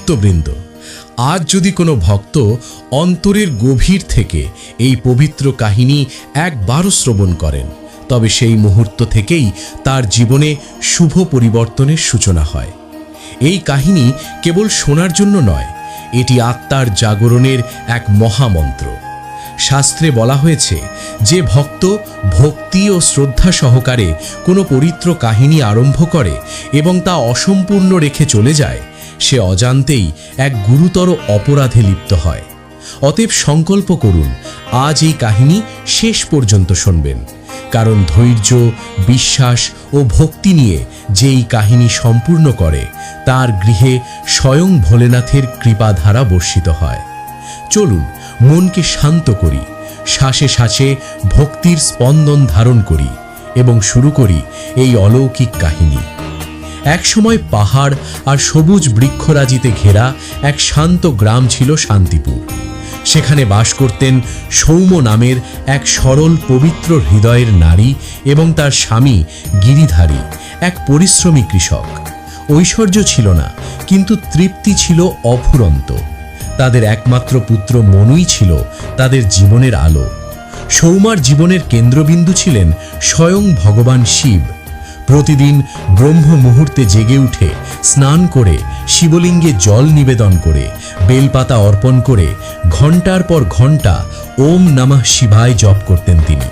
ভক্তবৃন্দ, আজ যদি কোনো ভক্ত অন্তরের গভীর থেকে এই পবিত্র কাহিনী একবারও শ্রবণ করেন, তবে সেই মুহূর্ত থেকেই তার জীবনে শুভ পরিবর্তনের সূচনা হয়। এই কাহিনী কেবল শোনার জন্য নয়, এটি আত্মার জাগরণের এক মহামন্ত্র। শাস্ত্রে বলা হয়েছে, যে ভক্ত ভক্তি ও শ্রদ্ধা সহকারে কোনো পবিত্র কাহিনী আরম্ভ করে এবং তা অসম্পূর্ণ রেখে চলে যায়, সে অজান্তেই এক গুরুতর অপরাধে লিপ্ত হয়। অতএব সংকল্প করুন, আজ এই কাহিনী শেষ পর্যন্ত শুনবেন, কারণ ধৈর্য, বিশ্বাস ও ভক্তি নিয়ে যে এই কাহিনী সম্পূর্ণ করে, তার গৃহে স্বয়ং ভোলেনাথের কৃপাধারা বর্ষিত হয়। চলুন মনকে শান্ত করি, শ্বাসে শ্বাসে ভক্তির স্পন্দন ধারণ করি এবং শুরু করি এই অলৌকিক কাহিনী। একসময় পাহাড় আর সবুজ বৃক্ষরাজিতে ঘেরা এক শান্ত গ্রাম ছিল শান্তিপুর। সেখানে বাস করতেন সৌম্য নামের এক সরল পবিত্র হৃদয়ের নারী এবং তার স্বামী গিরিধারী, এক পরিশ্রমী কৃষক। ঐশ্বর্য ছিল না, কিন্তু তৃপ্তি ছিল অফুরন্ত। তাদের একমাত্র পুত্র মনুই ছিল তাদের জীবনের আলো। সৌমার জীবনের কেন্দ্রবিন্দু ছিলেন স্বয়ং ভগবান শিব। প্রতিদিন ব্রহ্ম মুহূর্তে জেগে উঠে স্নান করে, শিবলিঙ্গে জল নিবেদন করে, বেলপাতা অর্পণ করে ঘণ্টার পর ঘণ্টা ওম নমঃ শিবায় জপ করতেন তিনি।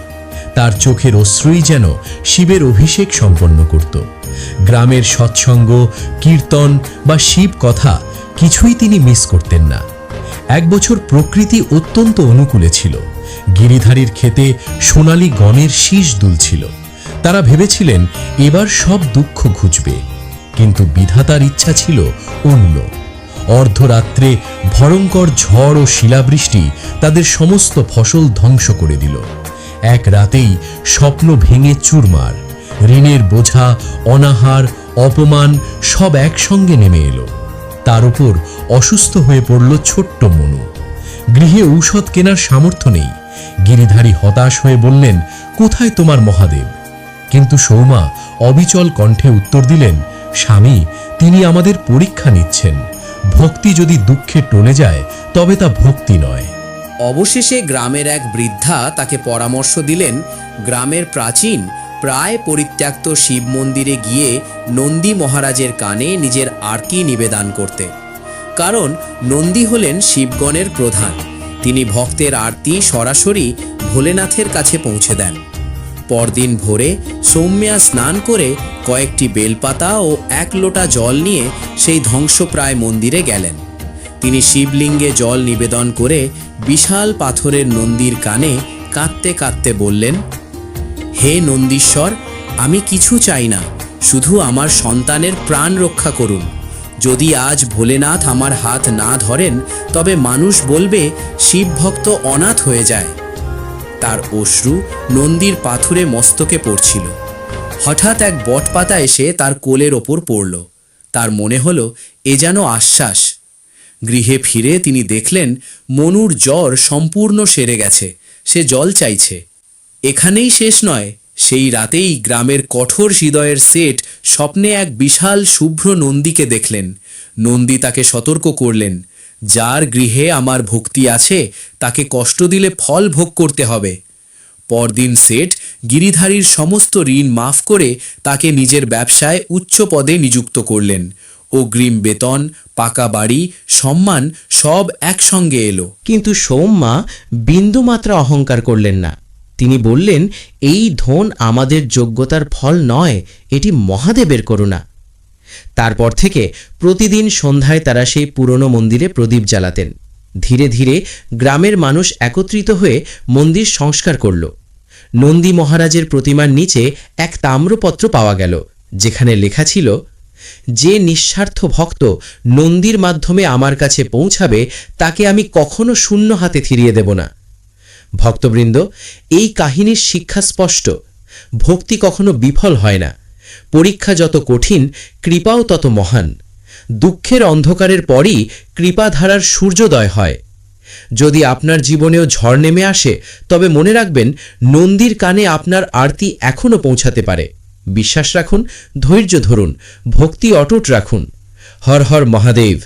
তার চোখের অশ্রুই যেন শিবের অভিষেক সম্পন্ন করত। গ্রামের সৎসঙ্গ, কীর্তন বা শিব কথা কিছুই তিনি মিস করতেন না। এক বছর প্রকৃতি অত্যন্ত অনুকূলে ছিল। গিরিধারীর ক্ষেতে সোনালি গণের শীষ দুলছিল। তারা ভেবেছিলেন এবার সব দুঃখ ঘুচবে, কিন্তু বিধাতার ইচ্ছা ছিল অন্য। অর্ধরাত্রে ভয়ঙ্কর ঝড় ও শিলাবৃষ্টি তাদের সমস্ত ফসল ধ্বংস করে দিল। এক রাতেই স্বপ্ন ভেঙে চুরমার। ঋণের বোঝা, অনাহার, অপমান সব একসঙ্গে নেমে এলো। তার উপর অসুস্থ হয়ে পড়ল ছোট্ট মনু। গৃহে ঔষধ কেনার সামর্থ্য নেই। গিরিধারী হতাশ হয়ে বললেন, কোথায় তোমার মহাদেব? কিন্তু সৌমা অবিচল কণ্ঠে উত্তর দিলেন, স্বামী, তিনি আমাদের পরীক্ষা নিচ্ছেন। ভক্তি যদি দুঃখে টলে যায়, তবে তা ভক্তি নয়। অবশেষে গ্রামের এক বৃদ্ধা তাকে পরামর্শ দিলেন, গ্রামের প্রাচীন প্রায় পরিত্যক্ত শিব মন্দিরে গিয়ে নন্দী মহারাজের কানে নিজের আরতি নিবেদন করতে। কারণ নন্দী হলেন শিবগণের প্রধান। তিনি ভক্তের আরতি সরাসরি ভোলেনাথের কাছে পৌঁছে দেন। পরদিন ভোরে সৌম্যা স্নান করে কয়েকটি বেলপাতা ও 1 লোটা জল নিয়ে সেই ধ্বংসপ্রায় মন্দিরে গেলেন। তিনি শিবলিঙ্গে জল নিবেদন করে বিশাল পাথরের নন্দীর কানে কাঁদতে কাঁদতে বললেন, হে নন্দীশ্বর, আমি কিছু চাই না, শুধু আমার সন্তানের প্রাণ রক্ষা করুন। যদি আজ ভোলেনাথ আমার হাত না ধরেন, তবে মানুষ বলবে শিব ভক্ত অনাথ হয়ে যায়। তার অশ্রু নন্দীর পাথুরে মস্তকে পড়ছিল। হঠাৎ এক বটপাতা এসে তার কোলের ওপর পড়ল। তার মনে হলো এ যেন আশ্বাস। গৃহে ফিরে তিনি দেখলেন মনুর জ্বর সম্পূর্ণ সেরে গেছে। সে জল চাইছে। এখানেই শেষ নয়, সেই রাতেই গ্রামের কঠোর হৃদয়ের শেঠ স্বপ্নে এক বিশাল শুভ্র নন্দীকে দেখলেন। নন্দী তাকে সতর্ক করলেন, যার গৃহে আমার ভক্তি আছে, তাকে কষ্ট দিলে ফল ভোগ করতে হবে। পরদিন শেঠ গিরিধারীর সমস্ত ঋণ মাফ করে তাকে নিজের ব্যবসায় উচ্চ পদে নিযুক্ত করলেন। অগ্রিম বেতন, পাকা বাড়ি, সম্মান সব একসঙ্গে এলো। কিন্তু সৌম্যা বিন্দুমাত্র অহংকার করলেন না। তিনি বললেন, এই ধন আমাদের যোগ্যতার ফল নয়, এটি মহাদেবের করুণা। তারপর থেকে প্রতিদিন সন্ধ্যায় তারা সেই পুরনো মন্দিরে প্রদীপ জ্বালাতেন। ধীরে ধীরে গ্রামের মানুষ একত্রিত হয়ে মন্দির সংস্কার করল। নন্দী মহারাজের প্রতিমার নিচে এক তাম্রপত্র পাওয়া গেল, যেখানে লেখা ছিল, যে নিঃস্বার্থ ভক্ত নন্দীর মাধ্যমে আমার কাছে পৌঁছাবে, তাকে আমি কখনো শূন্য হাতে ফিরিয়ে দেব না। ভক্তবৃন্দ, এই কাহিনীর শিক্ষা স্পষ্ট। ভক্তি কখনো বিফল হয় না। পরীক্ষা যত কঠিন, কৃপাও তত মহান। দুঃখের অন্ধকারের পরই কৃপাধারার সূর্যোদয় হয়। যদি আপনার জীবনেও ঝড় নেমে আসে, তবে মনে রাখবেন, নন্দীর কানে আপনার আরতি এখনও পৌঁছাতে পারে। বিশ্বাস রাখুন, ধৈর্য ধরুন, ভক্তি অটুট রাখুন। হর হর মহাদেব।